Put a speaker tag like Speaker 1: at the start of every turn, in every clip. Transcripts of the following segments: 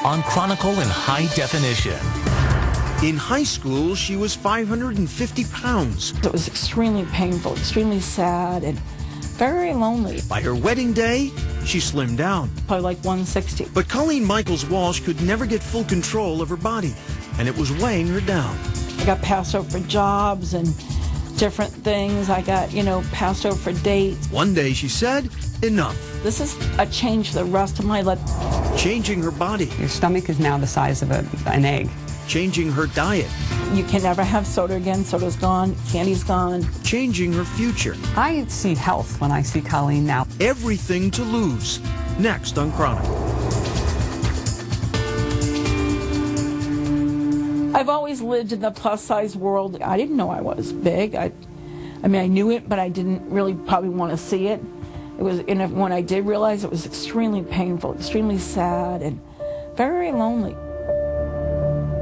Speaker 1: on Chronicle in high definition.
Speaker 2: In high school, she was 550 pounds.
Speaker 3: It was extremely painful, extremely sad, and very lonely.
Speaker 2: By her wedding day, she slimmed down.
Speaker 3: Probably like 160.
Speaker 2: But Colleen Walsh could never get full control of her body, and it was weighing her down.
Speaker 3: I got passed over for jobs and different things. I got, passed over for dates.
Speaker 2: One day she said, enough.
Speaker 3: This is a change for the rest of my life.
Speaker 2: Changing her body.
Speaker 4: Your stomach is now the size of an egg.
Speaker 2: Changing her diet.
Speaker 3: You can never have soda again. Soda's gone. Candy's gone.
Speaker 2: Changing her future.
Speaker 4: I see health when I see Colleen now.
Speaker 2: Everything to lose. Next on Chronicle.
Speaker 3: I've always lived in the plus-size world. I didn't know I was big. I knew it, but I didn't really probably want to see it. When I did realize, it was extremely painful, extremely sad, and very lonely.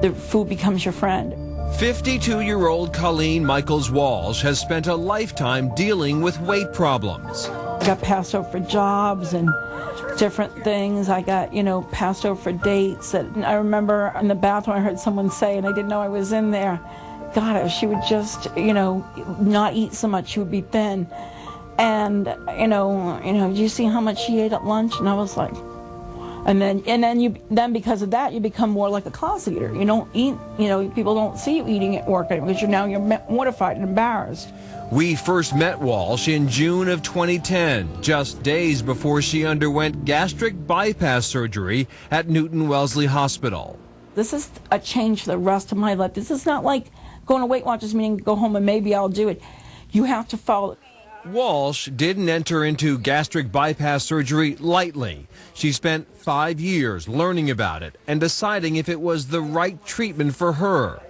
Speaker 3: The food becomes your friend.
Speaker 5: 52-year-old Colleen Walsh has spent a lifetime dealing with weight problems.
Speaker 3: I got passed over for jobs and different things. I got, passed over for dates. And I remember in the bathroom I heard someone say, and I didn't know I was in there, God, if she would just, not eat so much, she would be thin. And, do you see how much she ate at lunch? And I was like, and then because of that, you become more like a closet eater. You don't eat, people don't see you eating at work because you're mortified and embarrassed.
Speaker 5: We first met Walsh in June of 2010, just days before she underwent gastric bypass surgery at Newton-Wellesley Hospital.
Speaker 3: This is a change for the rest of my life. This is not like going to Weight Watchers meeting, go home and maybe I'll do it. You have to follow.
Speaker 5: Walsh didn't enter into gastric bypass surgery lightly. She spent 5 years learning about it and deciding if it was the right treatment for her.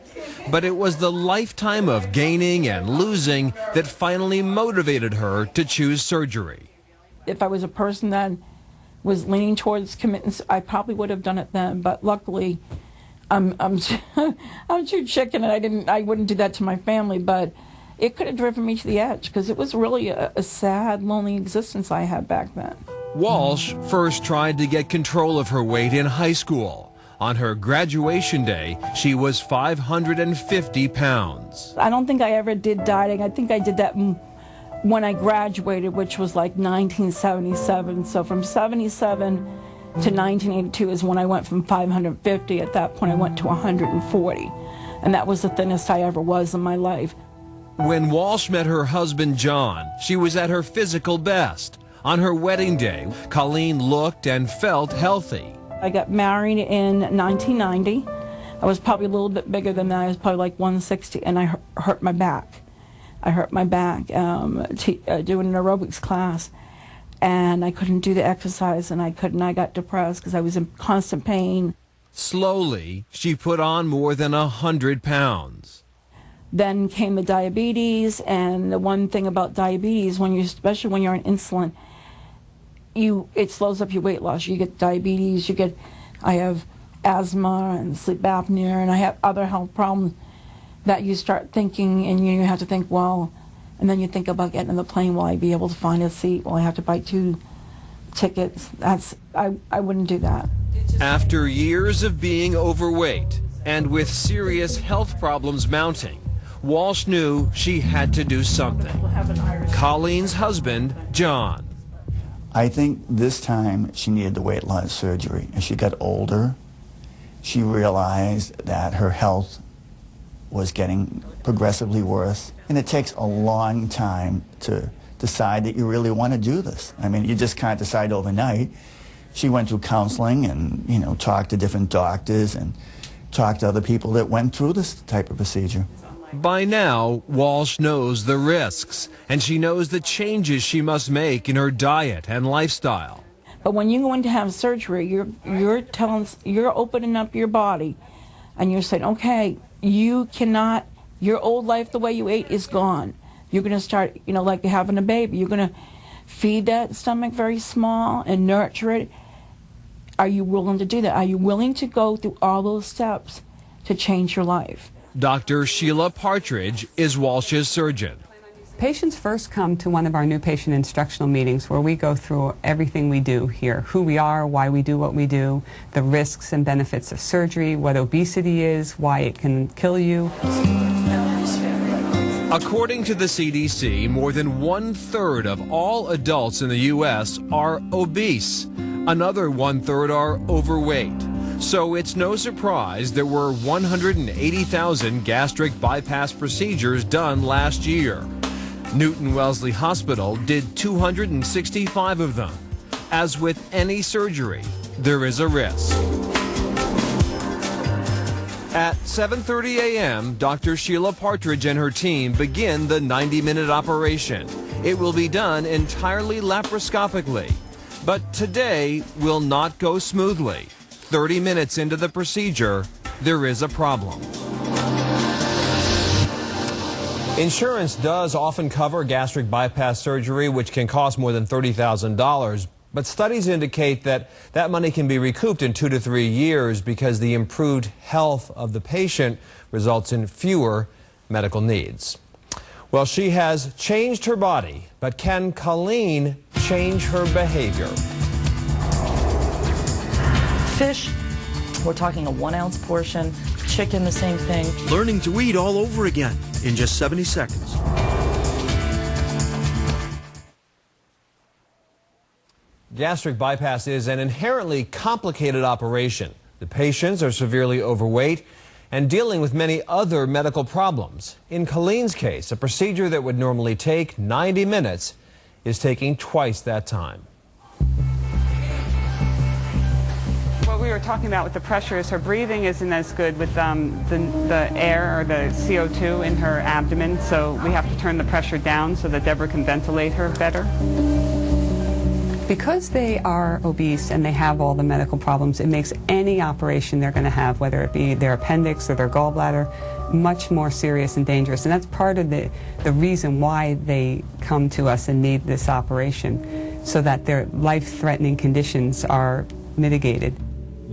Speaker 5: But it was the lifetime of gaining and losing that finally motivated her to choose surgery.
Speaker 3: If I was a person that was leaning towards commitment, I probably would have done it then. But luckily, I'm too chicken, and I wouldn't do that to my family. But it could have driven me to the edge because it was really a sad, lonely existence I had back then.
Speaker 5: Walsh first tried to get control of her weight in high school. On her graduation day, she was 550 pounds.
Speaker 3: I don't think I ever did dieting. I think I did that when I graduated, which was like 1977. So from 77 to 1982 is when I went from 550. At that point, I went to 140. And that was the thinnest I ever was in my life.
Speaker 5: When Walsh met her husband, John, she was at her physical best. On her wedding day, Colleen looked and felt healthy.
Speaker 3: I got married in 1990. I was probably a little bit bigger than that. I was probably like 160, and I hurt my back. I hurt my back doing an aerobics class, and I couldn't do the exercise, and I got depressed because I was in constant pain.
Speaker 5: Slowly, she put on more than 100 pounds.
Speaker 3: Then came the diabetes, and the one thing about diabetes, especially when you're on insulin, it slows up your weight loss. You get diabetes, I have asthma and sleep apnea, and I have other health problems that you start thinking, and you have to think, well, and then you think about getting on the plane, will I be able to find a seat? Will I have to buy 2 tickets? I wouldn't do that.
Speaker 5: After years of being overweight and with serious health problems mounting, Walsh knew she had to do something. Colleen's husband, John.
Speaker 6: I think this time she needed the weight loss surgery. As she got older, she realized that her health was getting progressively worse. And it takes a long time to decide that you really want to do this. I mean, you just can't decide overnight. She went through counseling and, talked to different doctors and talked to other people that went through this type of procedure.
Speaker 5: By now, Walsh knows the risks, and she knows the changes she must make in her diet and lifestyle.
Speaker 3: But when you're going to have surgery, you're opening up your body, and you're saying, okay, your old life, the way you ate, is gone. You're going to start, like having a baby. You're going to feed that stomach very small and nurture it. Are you willing to do that? Are you willing to go through all those steps to change your life?
Speaker 5: Dr. Sheila Partridge is Walsh's surgeon.
Speaker 4: Patients first come to one of our new patient instructional meetings where we go through everything we do here, who we are, why we do what we do, the risks and benefits of surgery, what obesity is, why it can kill you.
Speaker 5: According to the CDC, more than 1/3 of all adults in the U.S. are obese. Another 1/3 are overweight. So it's no surprise there were 180,000 gastric bypass procedures done last year. Newton-Wellesley Hospital did 265 of them. As with any surgery, there is a risk. At 7:30 a.m., Dr. Sheila Partridge and her team begin the 90-minute operation. It will be done entirely laparoscopically. But today will not go smoothly. 30 minutes into the procedure, there is a problem. Insurance does often cover gastric bypass surgery, which can cost more than $30,000. But studies indicate that that money can be recouped in 2 to 3 years because the improved health of the patient results in fewer medical needs. Well, she has changed her body, but can Colleen change her behavior?
Speaker 7: Fish, we're talking a 1 ounce portion. Chicken, the same thing.
Speaker 2: Learning to eat all over again in just 70 seconds.
Speaker 5: Gastric bypass is an inherently complicated operation. The patients are severely overweight and dealing with many other medical problems. In Colleen's case, a procedure that would normally take 90 minutes is taking twice that time.
Speaker 4: What we were talking about with the pressure is her breathing isn't as good with the air or the CO2 in her abdomen, so we have to turn the pressure down so that Deborah can ventilate her better. Because they are obese and they have all the medical problems, it makes any operation they're going to have, whether it be their appendix or their gallbladder, much more serious and dangerous. And that's part of the reason why they come to us and need this operation, so that their life-threatening conditions are mitigated.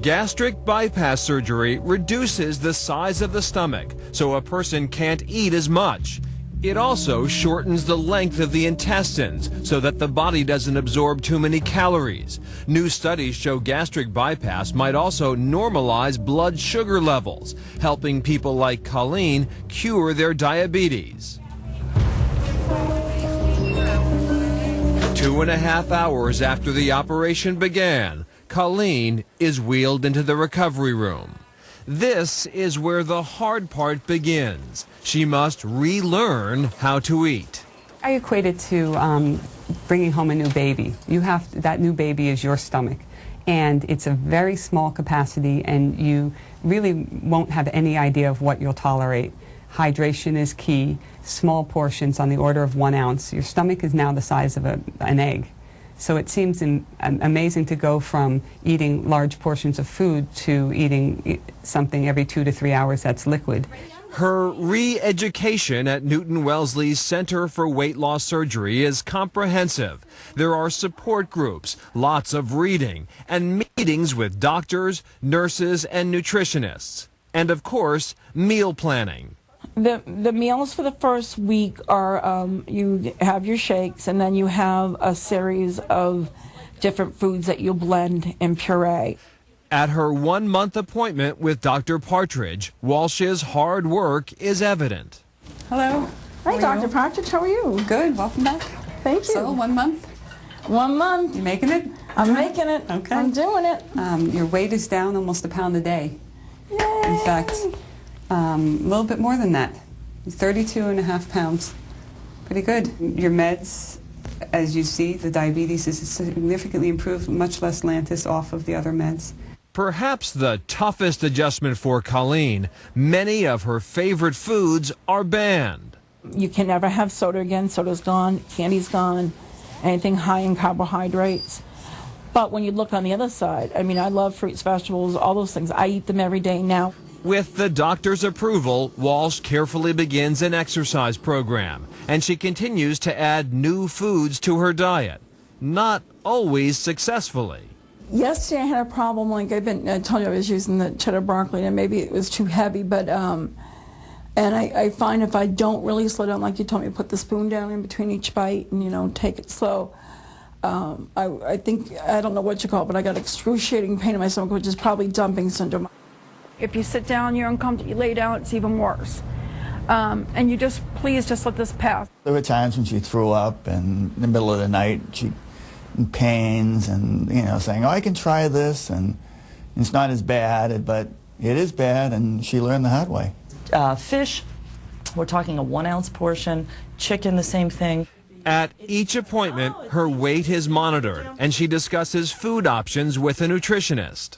Speaker 5: Gastric bypass surgery reduces the size of the stomach, so a person can't eat as much. It also shortens the length of the intestines so that the body doesn't absorb too many calories. New studies show gastric bypass might also normalize blood sugar levels, helping people like Colleen cure their diabetes. 2.5 hours after the operation began, Colleen is wheeled into the recovery room. This is where the hard part begins. She must relearn how to eat.
Speaker 4: I equate it to bringing home a new baby. That new baby is your stomach, and it's a very small capacity, and you really won't have any idea of what you'll tolerate. Hydration is key, small portions on the order of 1 ounce. Your stomach is now the size of an egg. So it seems amazing to go from eating large portions of food to eating something every 2 to 3 hours that's liquid.
Speaker 5: Her re-education at Newton-Wellesley's Center for Weight Loss Surgery is comprehensive. There are support groups, lots of reading, and meetings with doctors, nurses, and nutritionists. And of course, meal planning.
Speaker 3: The meals for the first week are you have your shakes, and then you have a series of different foods that you blend and puree.
Speaker 5: At her 1-month appointment with Dr. Partridge, Walsh's hard work is evident.
Speaker 4: Hello.
Speaker 3: Hi, Dr. Partridge. How are you?
Speaker 4: Good. Welcome back.
Speaker 3: Thank you.
Speaker 4: So, 1 month?
Speaker 3: 1 month.
Speaker 4: You making it?
Speaker 3: I'm making it.
Speaker 4: Okay.
Speaker 3: I'm doing it.
Speaker 4: Your weight is down almost a pound a day.
Speaker 3: Yay.
Speaker 4: In fact, a little bit more than that. 32.5 pounds. Pretty good. Your meds, as you see, the diabetes is significantly improved, much less Lantus off of the other meds.
Speaker 5: Perhaps the toughest adjustment for Colleen, many of her favorite foods are banned.
Speaker 3: You can never have soda again. Soda's gone. Candy's gone. Anything high in carbohydrates. But when you look on the other side, I mean, I love fruits, vegetables, all those things. I eat them every day now.
Speaker 5: With the doctor's approval, Walsh carefully begins an exercise program, and she continues to add new foods to her diet, not always successfully.
Speaker 3: Yesterday I had a problem, like I told you I was using the cheddar broccoli, and maybe it was too heavy, but And I find if I don't really slow down, like you told me, put the spoon down in between each bite and, you know, take it slow. I think, I don't know what you call it, but I got excruciating pain in my stomach, which is probably dumping syndrome. If you sit down, you're uncomfortable. You lay down, it's even worse. And you just, please just let this pass.
Speaker 6: There were times when she threw up and in the middle of the night, she in pains and, you know, saying, oh, I can try this, and it's not as bad, but it is bad, and she learned the hard way.
Speaker 7: Fish, we're talking a 1 ounce portion. Chicken, the same thing.
Speaker 5: At each appointment, her weight is monitored, and she discusses food options with a nutritionist.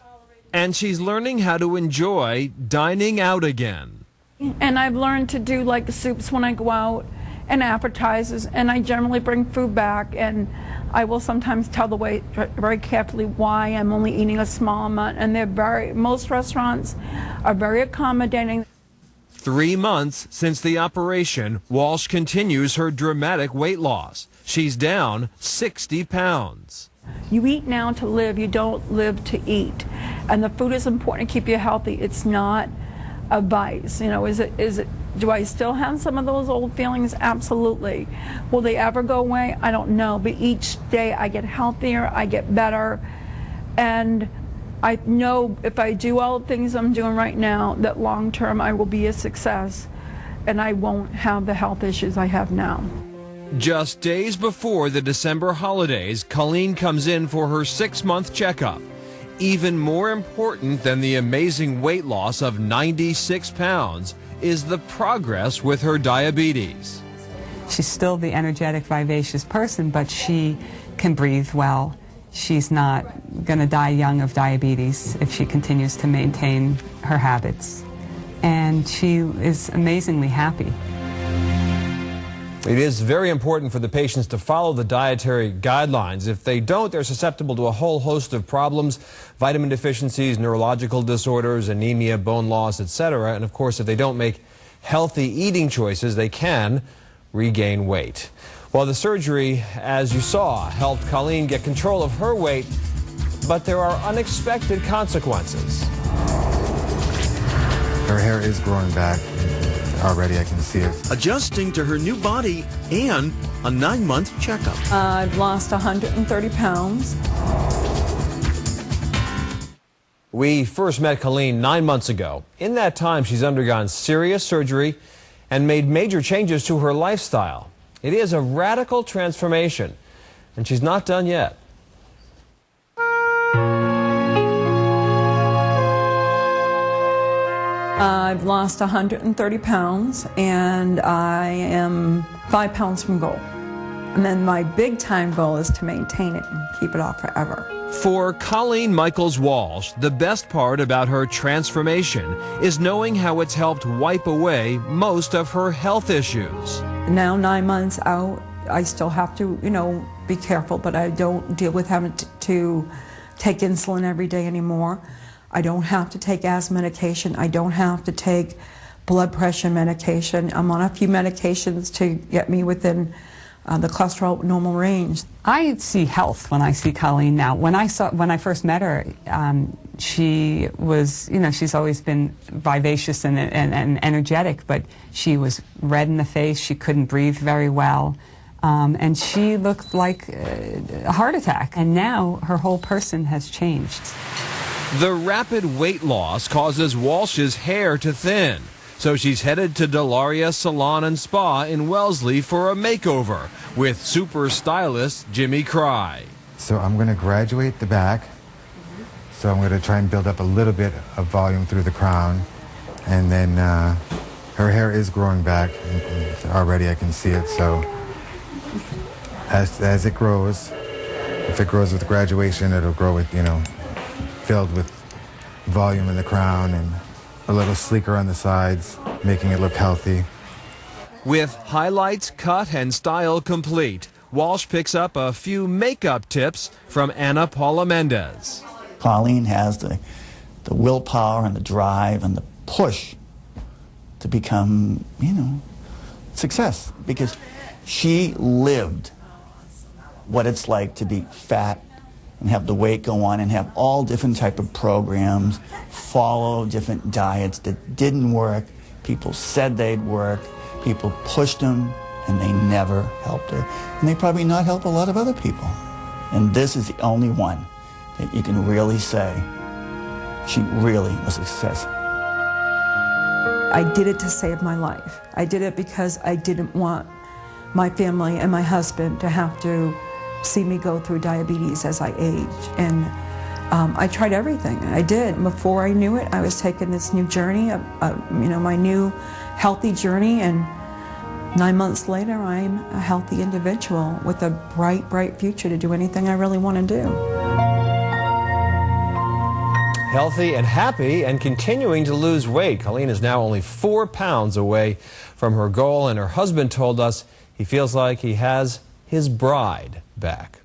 Speaker 5: And she's learning how to enjoy dining out again.
Speaker 3: And I've learned to do like soups when I go out and appetizers, and I generally bring food back, and I will sometimes tell the wait very carefully why I'm only eating a small amount, and most restaurants are very accommodating.
Speaker 5: 3 months since the operation, Walsh continues her dramatic weight loss. She's down 60 pounds.
Speaker 3: You eat now to live, you don't live to eat. And the food is important to keep you healthy. It's not a vice. You know, do I still have some of those old feelings? Absolutely. Will they ever go away? I don't know. But each day I get healthier, I get better. And I know if I do all the things I'm doing right now, that long term I will be a success and I won't have the health issues I have now.
Speaker 5: Just days before the December holidays, Colleen comes in for her 6-month checkup. Even more important than the amazing weight loss of 96 pounds is the progress with her diabetes.
Speaker 4: She's still the energetic, vivacious person, but she can breathe well. She's not going to die young of diabetes if she continues to maintain her habits. And she is amazingly happy.
Speaker 5: It is very important for the patients to follow the dietary guidelines. If they don't, they're susceptible to a whole host of problems, vitamin deficiencies, neurological disorders, anemia, bone loss, etc. And of course, if they don't make healthy eating choices, they can regain weight. Well, the surgery, as you saw, helped Colleen get control of her weight, but there are unexpected consequences.
Speaker 8: Her hair is growing back. Already I can see it.
Speaker 2: Adjusting to her new body and a 9-month checkup.
Speaker 3: I've lost 130 pounds.
Speaker 5: We first met Colleen 9 months ago. In that time, she's undergone serious surgery and made major changes to her lifestyle. It is a radical transformation, and she's not done yet.
Speaker 3: I've lost 130 pounds, and I am 5 pounds from goal. And then my big time goal is to maintain it and keep it off forever.
Speaker 5: For Colleen Walsh, the best part about her transformation is knowing how it's helped wipe away most of her health issues.
Speaker 3: Now 9 months out, I still have to, you know, be careful, but I don't deal with having to take insulin every day anymore. I don't have to take asthma medication. I don't have to take blood pressure medication. I'm on a few medications to get me within the cholesterol normal range.
Speaker 4: I see health when I see Colleen now. When I first met her, she was, you know, she's always been vivacious and energetic, but she was red in the face. She couldn't breathe very well. And she looked like a heart attack. And now her whole person has changed.
Speaker 5: The rapid weight loss causes Walsh's hair to thin. So she's headed to Delaria Salon and Spa in Wellesley for a makeover with super stylist Jimmy Cry.
Speaker 8: So I'm going to graduate the back. So I'm going to try and build up a little bit of volume through the crown. And then her hair is growing back. Already I can see it. So as it grows, if it grows with graduation, it'll grow with, you know, filled with volume in the crown and a little sleeker on the sides, making it look healthy.
Speaker 5: With highlights, cut, and style complete, Walsh picks up a few makeup tips from Anna Paula Mendez.
Speaker 6: Colleen has the willpower and the drive and the push to become, you know, success, because she lived what it's like to be fat and have the weight go on and have all different type of programs, follow different diets that didn't work People said they'd work. People pushed them, and they never helped her. And they probably not help a lot of other people. And this is the only one that you can really say she really was a success.
Speaker 3: I did it to save my life. I did it because I didn't want my family and my husband to have to see me go through diabetes as I aged. And I tried everything. I did. Before I knew it, I was taking this new journey, my new healthy journey, and 9 months later, I'm a healthy individual with a bright, bright future to do anything I really want to do.
Speaker 5: Healthy and happy and continuing to lose weight. Colleen is now only 4 pounds away from her goal, and her husband told us he feels like he has his bride back.